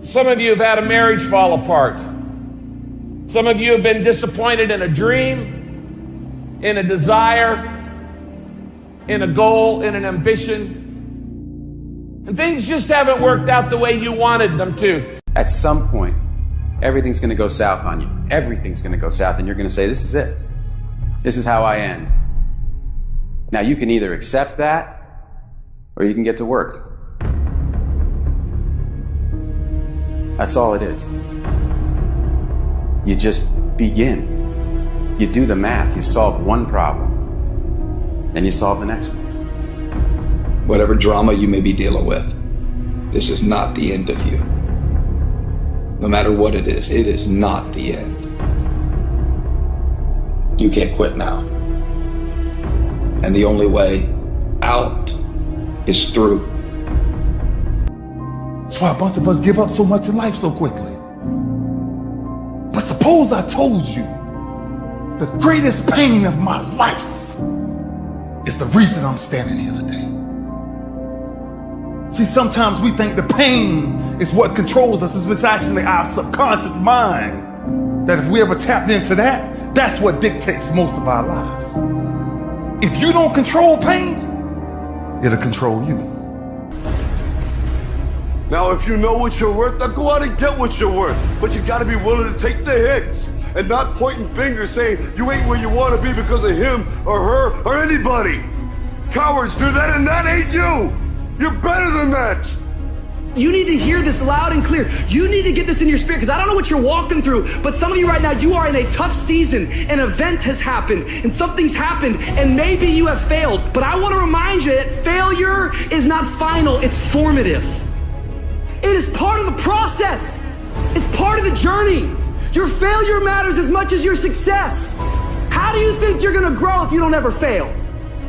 Some of you have had a marriage fall apart. Some of you have been disappointed in a dream, in a desire, in a goal, in an ambition. And things just haven't worked out the way you wanted them to. At some point, everything's going to go south on you. Everything's going to go south, and you're going to say, this is it. This is how I end. Now, you can either accept that, or you can get to work. That's all it is. You just begin. You do the math. You solve one problem, then you solve the next one. Whatever drama you may be dealing with, this is not the end of you. No matter what it is not the end. You can't quit now. And the only way out is through. That's why a bunch of us give up so much in life so quickly. But suppose I told you the greatest pain of my life is the reason I'm standing here today. See, sometimes we think the pain is what controls us. It's actually our subconscious mind that if we ever tapped into that, that's what dictates most of our lives. If you don't control pain, it'll control you. Now, if you know what you're worth, now go out and get what you're worth. But you gotta be willing to take the hits and not pointing fingers saying you ain't where you want to be because of him or her or anybody. Cowards do that, and that ain't you. You're better than that. You need to hear this loud and clear. You need to get this in your spirit, because I don't know what you're walking through, but some of you right now, you are in a tough season. An event has happened and something's happened, and maybe you have failed. But I want to remind you that failure is not final, it's formative. It is part of the process. It's part of the journey. Your failure matters as much as your success. How do you think you're gonna grow if you don't ever fail?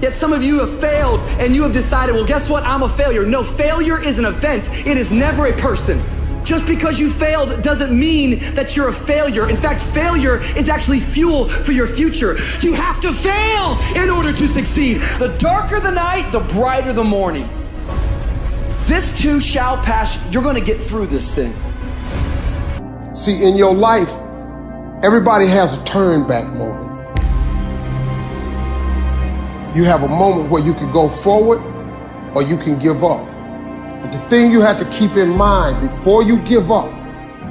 Yet some of you have failed and you have decided, well, guess what? I'm a failure. No, failure is an event. It is never a person. Just because you failed doesn't mean that you're a failure. In fact, failure is actually fuel for your future. You have to fail in order to succeed. The darker the night, the brighter the morning. This too shall pass. You're going to get through this thing. See, in your life, everybody has a turn back moment. You have a moment where you can go forward or you can give up. But the thing you have to keep in mind before you give up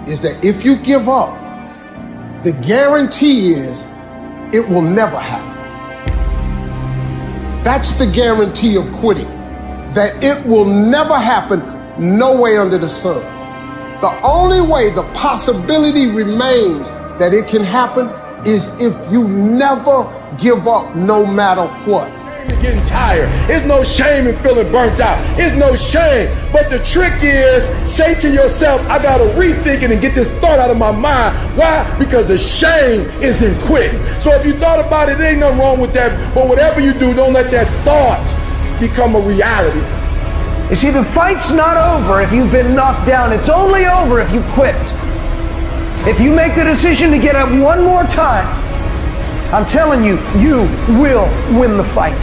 is that if you give up, the guarantee is it will never happen. That's the guarantee of quitting, that it will never happen, no way under the sun. The only way the possibility remains that it can happen is if you never give up, no matter what. You're getting tired. It's no shame in feeling burnt out. It's no shame. But the trick is, say to yourself, I gotta rethink it and get this thought out of my mind. Why? Because the shame is in quitting. So if you thought about it, there ain't nothing wrong with that. But whatever you do, don't let that thought become a reality. You see, the fight's not over if you've been knocked down. It's only over if you quit. If you make the decision to get up one more time, I'm telling you, you will win the fight.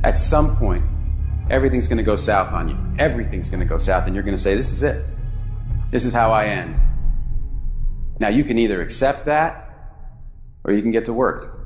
At some point, everything's going to go south on you. Everything's going to go south, and you're going to say, this is it. This is how I end. Now, you can either accept that, or you can get to work.